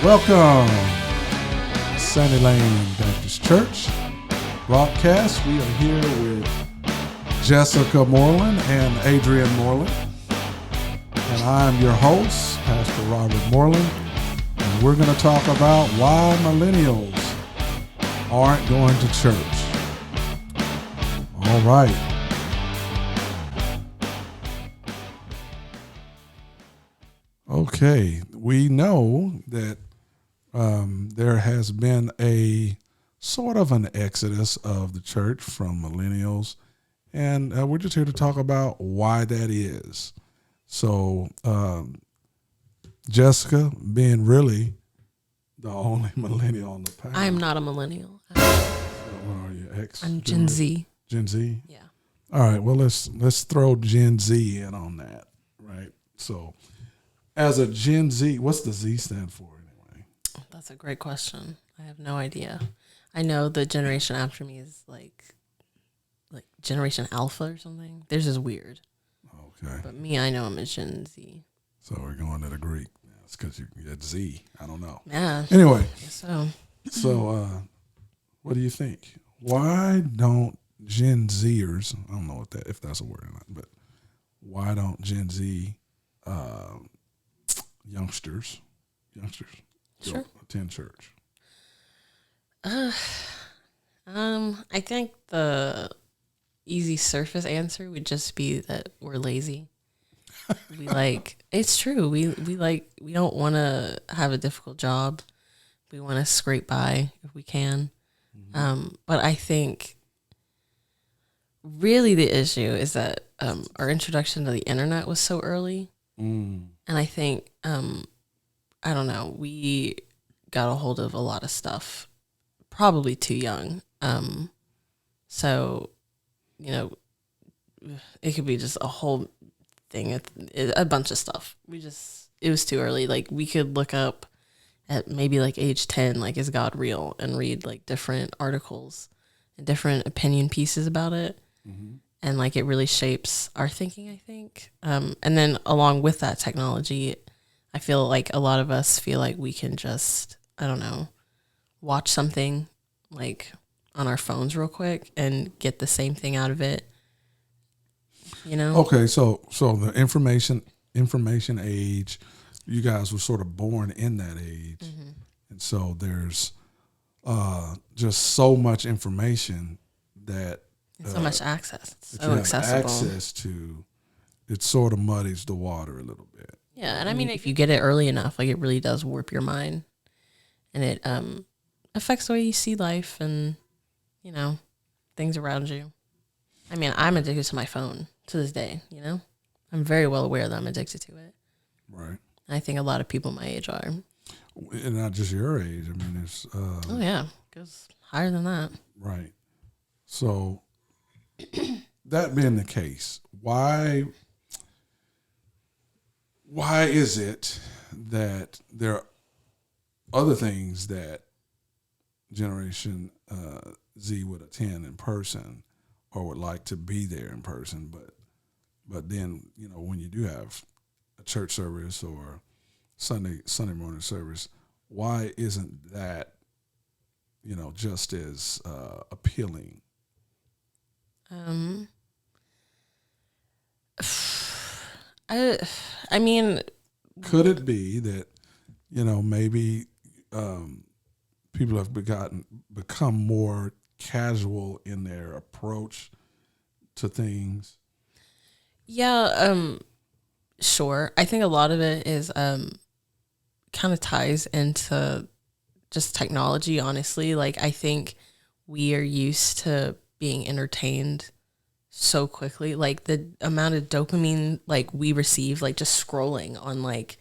Welcome, Sandy Lane Baptist Church broadcast. We are here with Jessica Moreland and Adrian Moreland. And I'm your host, Pastor Robert Moreland. And we're going to talk about why millennials aren't going to church. All right. Okay, we know that there has been a sort of an exodus of the church from millennials, and we're just here to talk about why that is. So, Jessica, being really the only millennial on the panel. I'm not a millennial. What are you, X? I'm Gen Z. Gen Z? Yeah. All right, well, let's throw Gen Z in on that, right? So, as a Gen Z, what's the Z stand for anyway? That's a great question. I have no idea. I know the generation after me is like Generation Alpha or something. Theirs is weird. Okay. But me, I know I'm a Gen Z. So we're going to the Greek. It's because you get Z. I don't know. Yeah. Anyway. I guess so. So what do you think? Why don't Gen Zers, I don't know if that's a word or not, but why don't Gen Z youngsters Sure. attend church? I think the easy surface answer would just be that we're lazy. It's true. We don't want to have a difficult job. We want to scrape by if we can. Mm-hmm. But I think really the issue is that our introduction to the internet was so early. And I think, I don't know, we got a hold of a lot of stuff probably too young. So, you know, it could be just a whole thing, a bunch of stuff. It was too early. Like, we could look up at maybe like age 10, like, is God real? And read like different articles and different opinion pieces about it. Mm-hmm. And like, it really shapes our thinking, I think. And then along with that technology, I feel like a lot of us feel like we can just, I don't know, watch something like on our phones real quick and get the same thing out of it. You know? Okay, so the information age, you guys were sort of born in that age. Mm-hmm. And so there's just so much information that so much access. It's so accessible. Access to, it sort of muddies the water a little bit. Yeah, and I mean, if you get it early enough, like, it really does warp your mind, and it affects the way you see life and, you know, things around you. I mean, I'm addicted to my phone to this day. You know, I'm very well aware that I'm addicted to it. Right. And I think a lot of people my age are. And not just your age. I mean, it's. Oh yeah, it goes higher than that. Right. So, that being the case, why is it that there are other things that Generation Z would attend in person or would like to be there in person, but then, you know, when you do have a church service or Sunday morning service, why isn't that, you know, just as appealing? I mean, could it be that, you know, maybe people have become more casual in their approach to things? Yeah, sure. I think a lot of it is kind of ties into just technology, honestly. Like, I think we are used to being entertained so quickly. Like, the amount of dopamine like we receive, like, just scrolling on like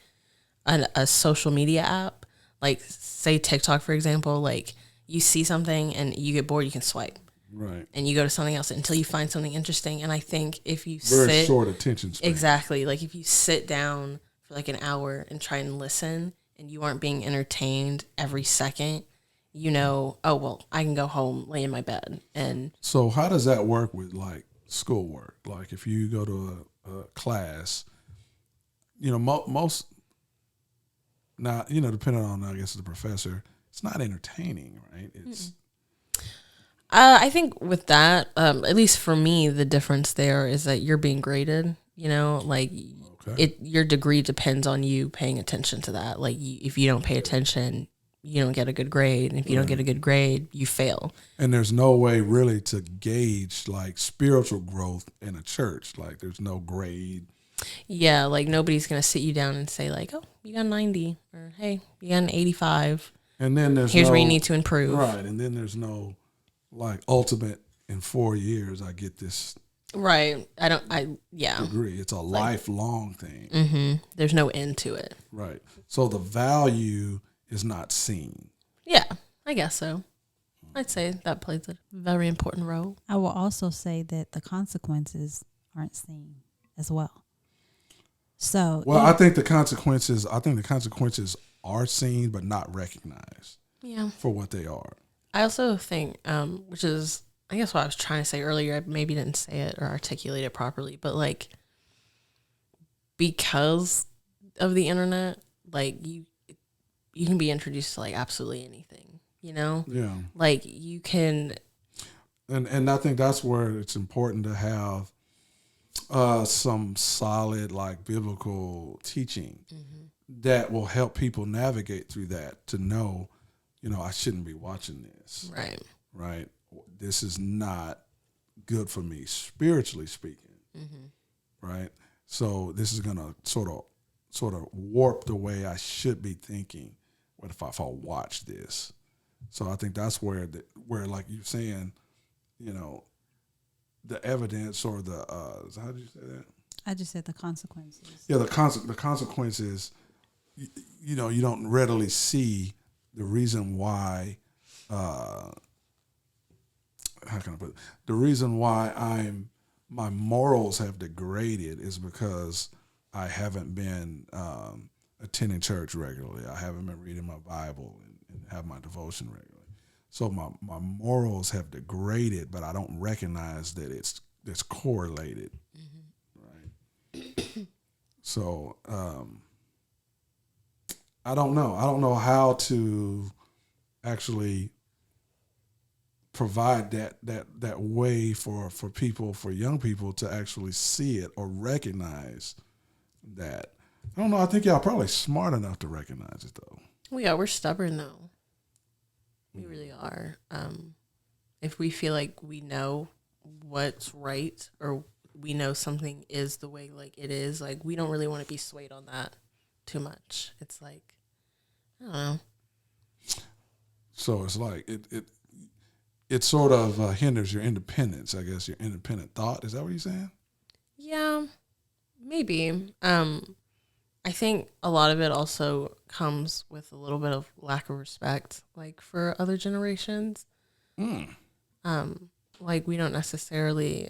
a social media app, like say TikTok, for example. Like, you see something and you get bored, you can swipe. Right. And you go to something else until you find something interesting. And I think if you very short attention span. Exactly. Like, if you sit down for like an hour and try and listen and you aren't being entertained every second, you know, oh, well, I can go home, lay in my bed. And so how does that work with like schoolwork? Like, if you go to a class, you know, most Now, you know, depending on, I guess, the professor, it's not entertaining, right? It's I think with that, at least for me, the difference there is that you're being graded. You know, like your degree depends on you paying attention to that. Like if you don't pay attention, you don't get a good grade, and if you don't get a good grade, you fail. And there's no way really to gauge like spiritual growth in a church. Like there's no grade. Yeah, like nobody's gonna sit you down and say like, "Oh, you got a 90," or "Hey, you got an 85." And then here's where you need to improve. Right, and then there's no like ultimate in 4 years I get this. Right. Yeah. Degree. It's a lifelong thing. Mm-hmm. There's no end to it. Right. So the value is not seen. Yeah, I guess so. I'd say that plays a very important role. I will also say that the consequences aren't seen as well. So, well, I think the consequences are seen but not recognized. Yeah. For what they are. I also think, which is, I guess what I was trying to say earlier, I maybe didn't say it or articulate it properly, but like, because of the internet, like you can be introduced to like absolutely anything, you know? Yeah. Like you can. And I think that's where it's important to have some solid like biblical teaching that will help people navigate through that, to know, you know, I shouldn't be watching this. Right. Right. This is not good for me, spiritually speaking. Right. So this is going to sort of warp the way I should be thinking. What if I watch this? So I think that's where like you're saying, you know, the evidence or the how did you say that? I just said the consequences. Yeah, the consequences. You know, you don't readily see the reason why. How can I put it? The reason why my morals have degraded is because I haven't been attending church regularly. I haven't been reading my Bible and have my devotion regularly. So my morals have degraded, but I don't recognize that it's correlated, right? So I don't know. I don't know how to actually provide that way for people, for young people to actually see it or recognize that. I don't know. I think y'all probably smart enough to recognize it though. We're stubborn though. We really are. If we feel like we know what's right, or we know something is the way like it is, like we don't really want to be swayed on that too much. It's like, I don't know. So it's like it sort of hinders your independence, I guess, your independent thought. Is that what you're saying? Yeah, maybe. I think a lot of it also comes with a little bit of lack of respect, like for other generations. Like we don't necessarily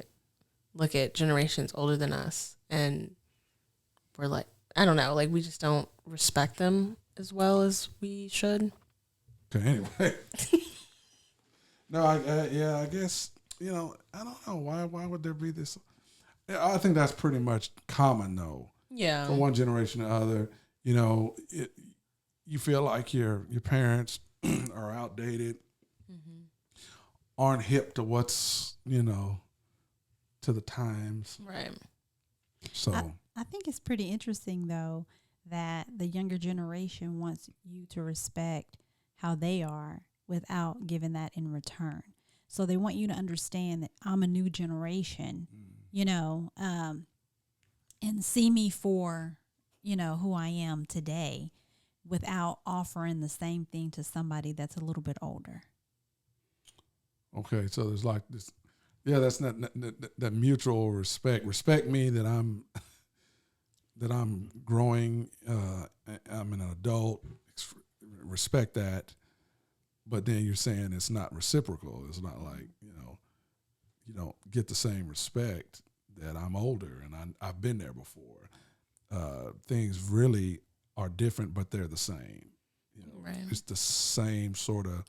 look at generations older than us, and we're like, I don't know, like we just don't respect them as well as we should. Okay, anyway. No, I guess, you know, I don't know why would there be this. I think that's pretty much common though. Yeah. From one generation to other, you know, you feel like your parents are outdated, aren't hip to what's, you know, to the times. Right. So I think it's pretty interesting though that the younger generation wants you to respect how they are without giving that in return. So they want you to understand that I'm a new generation, you know, and see me for, you know, who I am today, without offering the same thing to somebody that's a little bit older. Okay, so there's like this, yeah, that's not that mutual respect. Respect me that I'm growing. I'm an adult. Respect that, but then you're saying it's not reciprocal. It's not like, you know, you don't get the same respect that I'm older and I've been there before. Things really are different, but they're the same. You know, right. It's the same sort of.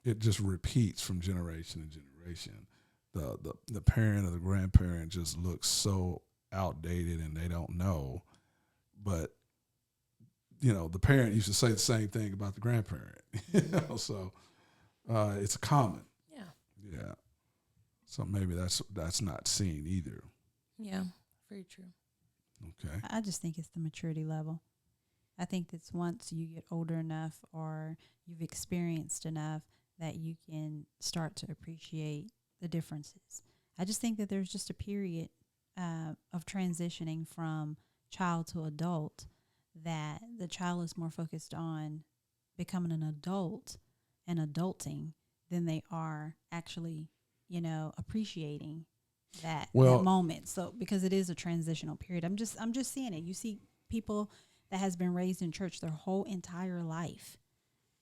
It just repeats from generation to generation. The parent or the grandparent just looks so outdated and they don't know, but the parent used to say the same thing about the grandparent. So it's common. Yeah. So maybe that's not seen either. Yeah, very true. Okay. I just think it's the maturity level. I think that's once you get older enough or you've experienced enough that you can start to appreciate the differences. I just think that there's just a period of transitioning from child to adult that the child is more focused on becoming an adult and adulting than they are actually, appreciating that moment. So because it is a transitional period, I'm just seeing it. You see people that has been raised in church their whole entire life,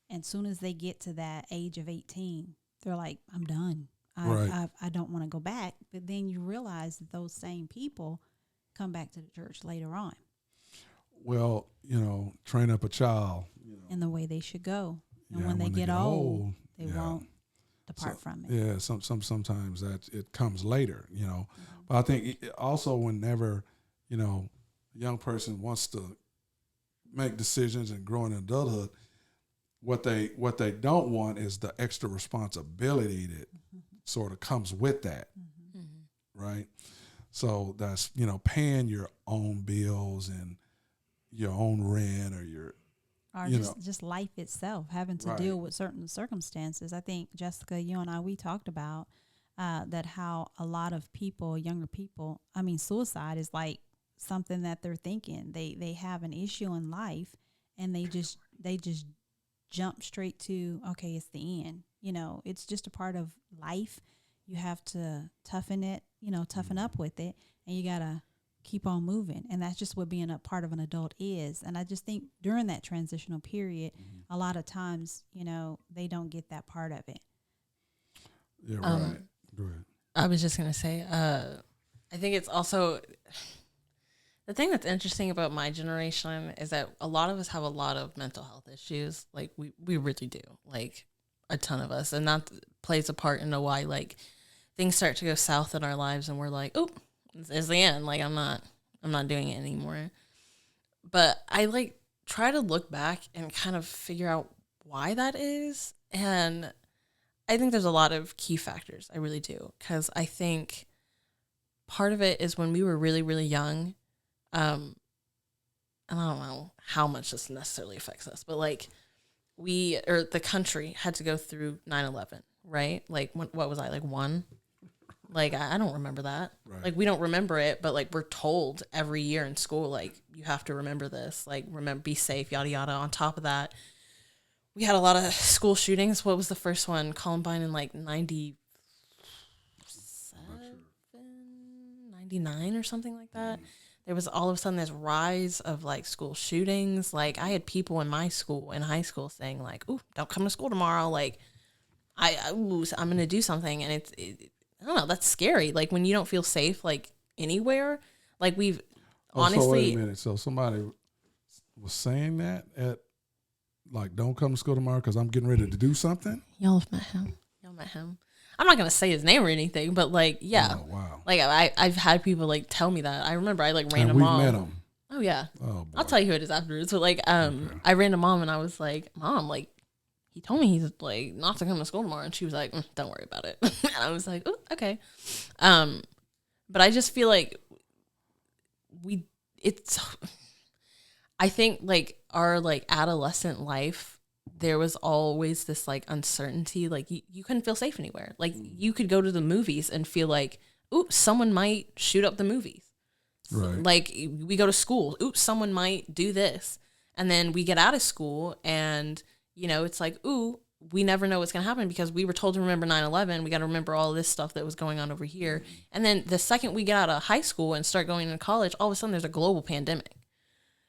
and soon as they get to that age of 18, they're like, I'm done. I don't want to go back. But then you realize that those same people come back to the church later on. Well, train up a child in the way they should go. And when they get old, they won't depart from it. Yeah, sometimes that it comes later, But I think also whenever, a young person wants to make decisions and grow in adulthood, what they don't want is the extra responsibility that sort of comes with that, right? So that's, paying your own bills and your own rent or your, or just life itself, having to deal with certain circumstances. I think, Jessica, you and I, we talked about that how a lot of people, younger people, suicide is like something that they're thinking. They have an issue in life and they just jump straight to, okay, it's the end. It's just a part of life. You have to toughen up with it, and you got to keep on moving. And that's just what being a part of an adult is. And I just think during that transitional period, a lot of times, they don't get that part of it. Yeah, right. Go ahead. I was just going to say, I think it's also, the thing that's interesting about my generation is that a lot of us have a lot of mental health issues. Like we really do, like a ton of us. And that plays a part in why like things start to go south in our lives and we're like, oh, it's the end. Like I'm not doing it anymore. But I like try to look back and kind of figure out why that is. And I think there's a lot of key factors. I really do. Because I think part of it is when we were really, really young, and I don't know how much this necessarily affects us, but like the country had to go through 9/11, right? Like what was I, like 1? Like I don't remember that. Right. Like we don't remember it, but like we're told every year in school, like you have to remember this, like be safe, yada yada. On top of that, we had a lot of school shootings. What was the first one? Columbine in like 97, 99 or something like that. There was all of a sudden this rise of like school shootings. Like I had people in my school, in high school, saying like, "Ooh, don't come to school tomorrow." Like, I'm going to do something, and I don't know. That's scary. Like when you don't feel safe, like anywhere. Like we've honestly. So wait a minute. So somebody was saying that at like, "Don't come to school tomorrow because I'm getting ready to do something." Y'all have met him. I'm not going to say his name or anything, but like, yeah. Oh, wow. Like I've had people like tell me that. I remember I like ran a mom. We've met him. Oh yeah. Oh, boy. I'll tell you who it is afterwards. But like, okay. I ran a mom and I was like, "Mom, like, he told me he's like not to come to school tomorrow," and she was like, "Don't worry about it." And I was like, "Oh, okay." But I just feel like I think like our like adolescent life, there was always this like uncertainty. Like you couldn't feel safe anywhere. Like you could go to the movies and feel like, ooh, someone might shoot up the movies. Right. Like we go to school, ooh, someone might do this. And then we get out of school and, it's like, ooh, we never know what's going to happen because we were told to remember 9/11. We got to remember all this stuff that was going on over here. And then the second we get out of high school and start going to college, all of a sudden there's a global pandemic.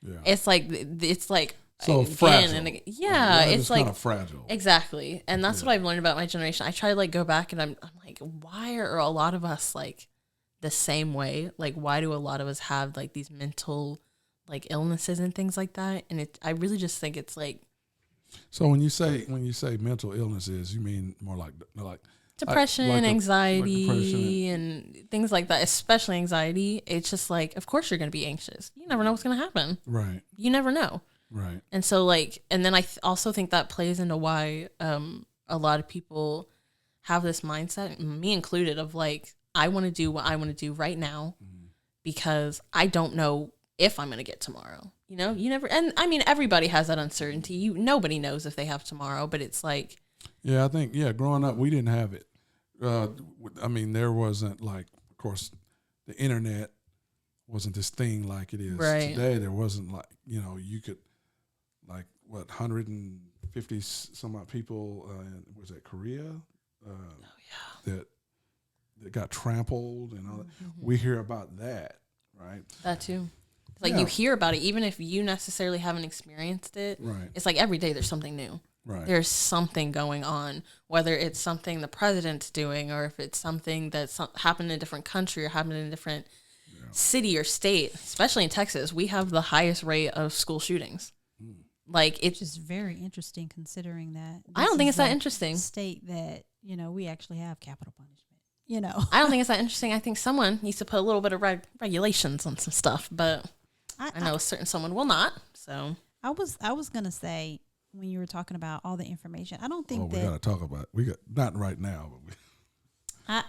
Yeah. It's like, so fragile. And yeah, it's like kind of fragile. Exactly. And that's what I've learned about my generation. I try to like go back and I'm like, why are a lot of us like the same way? Like, why do a lot of us have like these mental like illnesses and things like that? And I really just think it's like. So when you say mental illnesses, you mean more like depression, anxiety, and things like that, especially anxiety. It's just like, of course you're going to be anxious. You never know what's going to happen. Right. You never know. Right. And so like, and then I also think that plays into why a lot of people have this mindset, me included, of like, I want to do what I want to do right now because I don't know if I'm going to get tomorrow. You know, you never, and I mean, everybody has that uncertainty. Nobody knows if they have tomorrow, but it's like. Yeah, I think, growing up, we didn't have it. I mean, there wasn't like, of course, the internet wasn't this thing like it is today. There wasn't like, you could, like, 150 some odd people, was that Korea? That got trampled and all that. We hear about that, right? That too. It's like you hear about it, even if you necessarily haven't experienced it. Right. It's like every day there's something new. Right. There's something going on, whether it's something the president's doing or if it's something that's happened in a different country or happened in a different city or state. Especially in Texas, we have the highest rate of school shootings. Like, it's just very interesting considering that. I don't think it's that interesting. State that, we actually have capital punishment. I don't think it's that interesting. I think someone needs to put a little bit of regulations on some stuff, but I know a certain someone will not. So I was gonna say, when you were talking about all the information, I don't think we got to talk about it. We got, not right now, but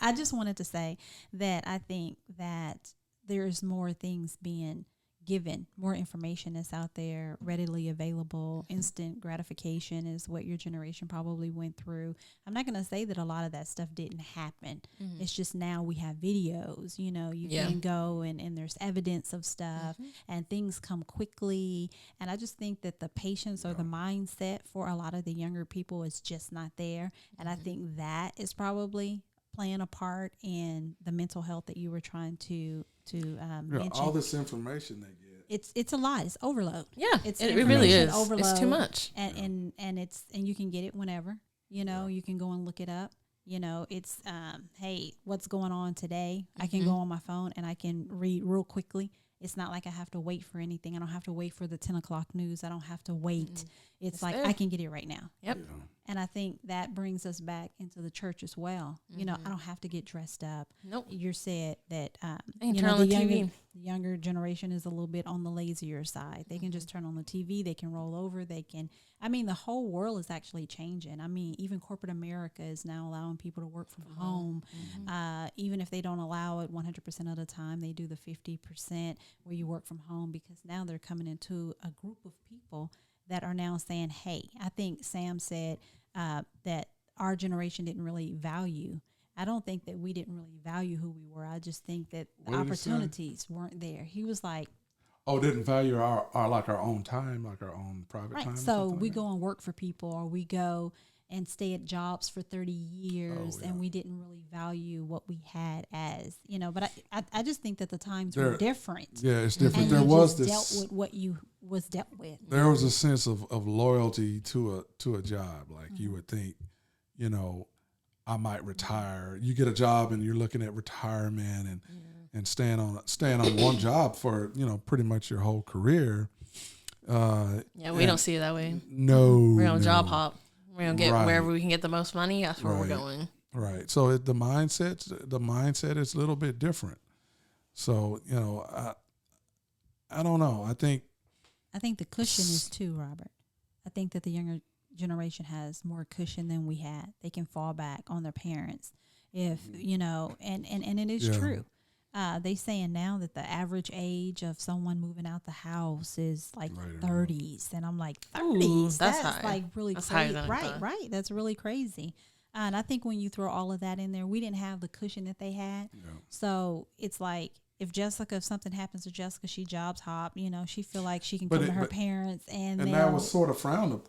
I just wanted to say that I think that there's more things being given, more information that's out there, readily available. Instant gratification is what your generation probably went through. I'm not going to say that a lot of that stuff didn't happen. It's just now we have videos, you can go and there's evidence of stuff and things come quickly. And I just think that the patience or the mindset for a lot of the younger people is just not there. And I think that is probably playing a part in the mental health that you were trying to mention. All this information they get. It's a lot. It's overload. Yeah, it really is. Overload, it's too much. And you can get it whenever. You can go and look it up. It's hey, what's going on today? I can go on my phone and I can read real quickly. It's not like I have to wait for anything. I don't have to wait for the 10 o'clock news. I don't have to wait. It's like there. I can get it right now. Yep. Yeah. And I think that brings us back into the church as well. I don't have to get dressed up. Nope. You said that the younger generation is a little bit on the lazier side. They can just turn on the TV. They can roll over. The whole world is actually changing. Even corporate America is now allowing people to work from home. Even if they don't allow it 100% of the time, they do the 50% where you work from home, because now they're coming into a group of people that are now saying, hey, I think Sam said that our generation didn't really value. I don't think that we didn't really value who we were. I just think that the opportunities weren't there. He was like, didn't value our own time, like our own private time. So we go and work for people, or we go and stay at jobs for 30 years, and we didn't really value what we had as, but I just think that the times were different. Yeah, it's different. And there you was just this dealt with what you was dealt with. There was a sense of loyalty to a job. Like you would think, I might retire. You get a job and you're looking at retirement and staying on one job for, pretty much your whole career. We don't see it that way. No. We're on job hop. We're going to get wherever we can get the most money. That's where we're going. Right. So the mindset is a little bit different. So, I don't know. I think the cushion is too, Robert. I think that the younger generation has more cushion than we had. They can fall back on their parents if, and it is true. They saying now that the average age of someone moving out the house is like 30s. And I'm like, 30s? Ooh, that's high. Like really that's crazy. Right. That's really crazy. And I think when you throw all of that in there, we didn't have the cushion that they had. Yeah. So it's like, if something happens to Jessica, she jobs hop, she feel like she can come to her parents and that was sort of frowned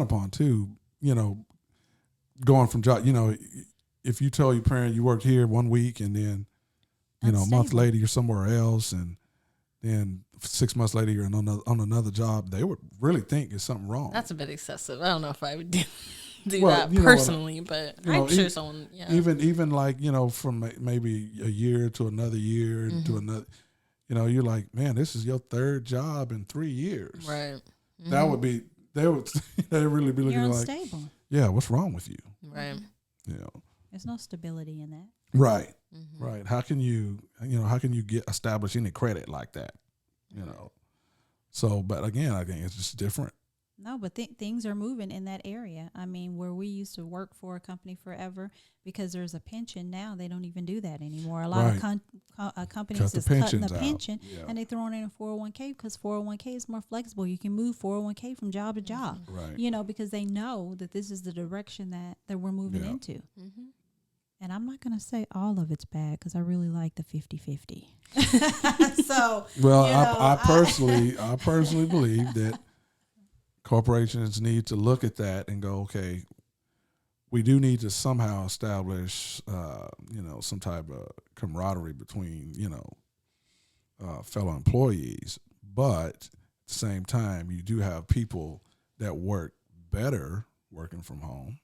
upon too, going from job, if you tell your parent you worked here 1 week and then, a month later you're somewhere else, and then 6 months later you're on another job, they would really think there's something wrong. That's a bit excessive. I don't know if I would do that personally, but I'm sure someone, even like, from maybe a year to another year to another, you're like, man, this is your third job in 3 years. Right. Mm-hmm. That would be, they really be looking you're like, unstable. Yeah, what's wrong with you? Right. There's no stability in that. Right. Mm-hmm. Right. How can you establish any credit like that? So, but again, I think it's just different. No, but things are moving in that area. I mean, where we used to work for a company forever, because there's a pension now, they don't even do that anymore. A lot of companies is cutting the pension, and they throwing in a 401k, because 401k is more flexible. You can move 401k from job to job, right? Because they know that this is the direction that we're moving into. Mm-hmm. And I'm not going to say all of it's bad, because I really like the 50-50. So, well, I personally believe that corporations need to look at that and go, okay, we do need to somehow establish, some type of camaraderie between, fellow employees. But at the same time, you do have people that work better working from home,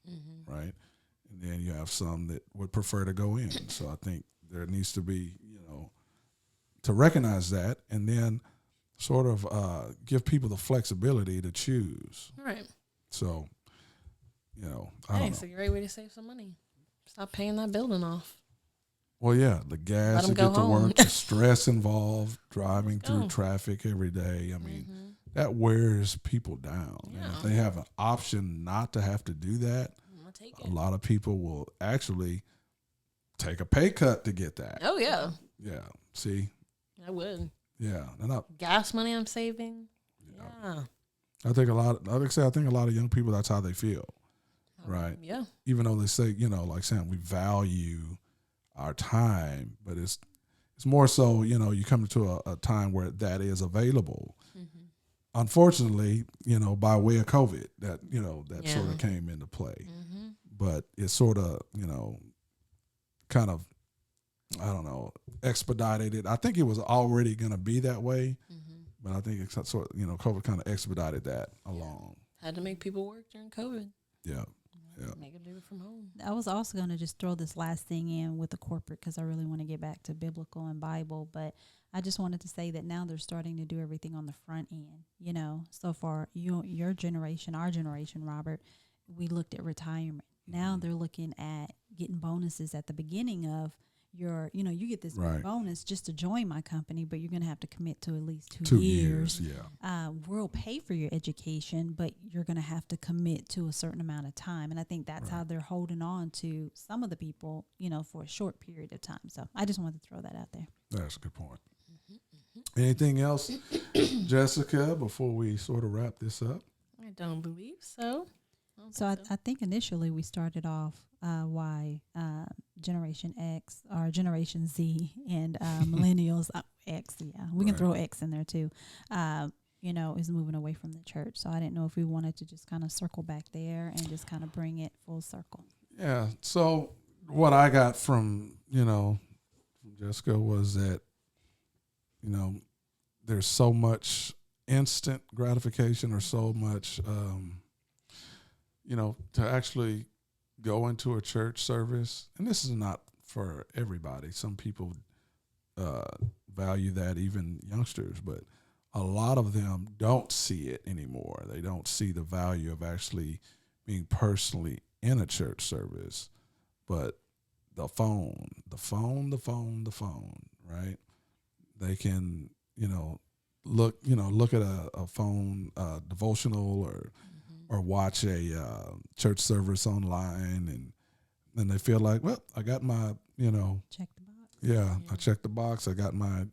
right? And then you have some that would prefer to go in. So I think there needs to be, to recognize that, and then sort of give people the flexibility to choose. Right. So, I don't know. It's a great way to save some money. Stop paying that building off. Well, yeah, the gas to get to work, the stress involved, driving through traffic every day. I mean, that wears people down. Yeah. And if they have an option not to have to do that, a lot of people will actually take a pay cut to get that. Oh, yeah. Yeah. See? I would. Yeah. Gas money I'm saving. Yeah. I think a lot of young people, that's how they feel. Right. Yeah. Even though they say, like saying we value our time, but it's more so, you come into a time where that is available. Mm-hmm. Unfortunately, by way of COVID, that sort of came into play. Mm-hmm. But it's sort of, kind of, I don't know, expedited it. I think it was already going to be that way, but I think it's sort of, COVID kind of expedited that along. Had to make people work during COVID. Yeah. Yeah. Make them do it from home. I was also going to just throw this last thing in with the corporate, because I really want to get back to biblical and Bible. But I just wanted to say that now they're starting to do everything on the front end. So far, your generation, our generation, Robert, we looked at retirement. Now they're looking at getting bonuses at the beginning of your, you get this bonus just to join my company, but you're going to have to commit to at least 2 years. Yeah. We'll pay for your education, but you're going to have to commit to a certain amount of time. And I think that's how they're holding on to some of the people, for a short period of time. So I just wanted to throw that out there. That's a good point. Anything else, Jessica, before we sort of wrap this up? I don't believe so. I think initially we started off why Generation X or Generation Z and millennials, X, we can throw X in there too, is moving away from the church. So I didn't know if we wanted to just kind of circle back there and just kind of bring it full circle. Yeah. So what I got from, from Jessica was that, there's so much instant gratification or so much, to actually go into a church service, and this is not for everybody. Some people value that, even youngsters, but a lot of them don't see it anymore. They don't see the value of actually being personally in a church service. But the phone, right? They can, look at a phone devotional or watch a church service online, and then they feel like, well, I got my, check the box. Yeah, I checked the box. I got my,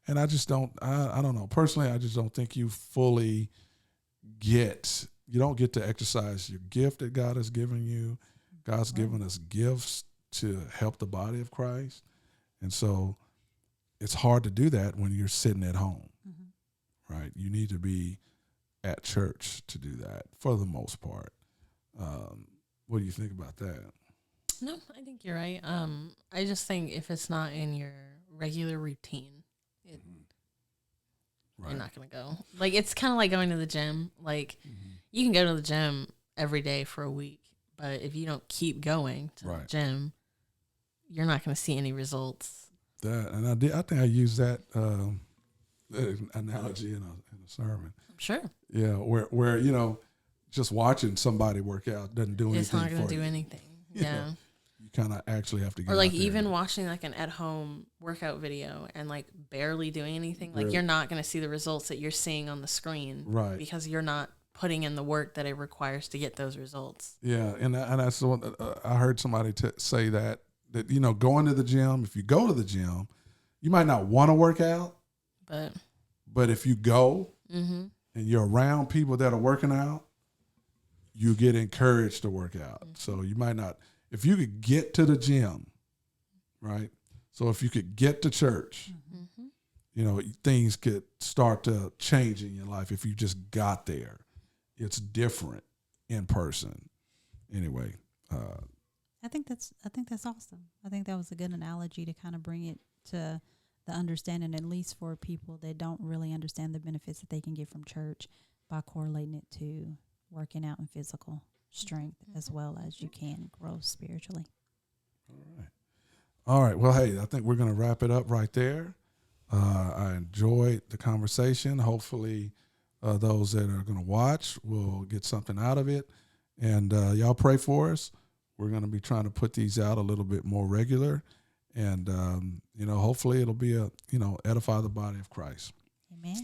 and I just don't. I don't know. Personally, I just don't think you fully get. You don't get to exercise your gift that God has given you. God's given us gifts to help the body of Christ, and so it's hard to do that when you're sitting at home, right? You need to be at church to do that for the most part. What do you think about that? No, I think you're right. I just think if it's not in your regular routine, you're not going to go. Like, it's kind of like going to the gym. Like, you can go to the gym every day for a week, but if you don't keep going to the gym, you're not going to see any results. I think I used that analogy in a sermon. Sure. Yeah, where just watching somebody work out doesn't do anything. It's not going to do anything. Yeah. You kind of actually have to get Or like out there even and- watching like an at-home workout video and like barely doing anything, like Really? you're not going to see the results that you're seeing on the screen, Right. Because you're not putting in the work that it requires to get those results. Yeah, and that's what I heard somebody say that going to the gym. If you go to the gym, you might not want to work out, but if you go and you're around people that are working out, you get encouraged to work out. So you might not, if you could get to the gym, right? So if you could get to church, things could start to change in your life if you just got there. It's different in person. Anyway, I think that's awesome. I think that was a good analogy to kind of bring it to the understanding, at least for people that don't really understand the benefits that they can get from church, by correlating it to working out and physical strength as well as you can grow spiritually. All right. Well, hey, I think we're going to wrap it up right there. I enjoyed the conversation. Hopefully, those that are going to watch will get something out of it. And y'all pray for us. We're going to be trying to put these out a little bit more regular. And, hopefully it'll be edify the body of Christ. Amen.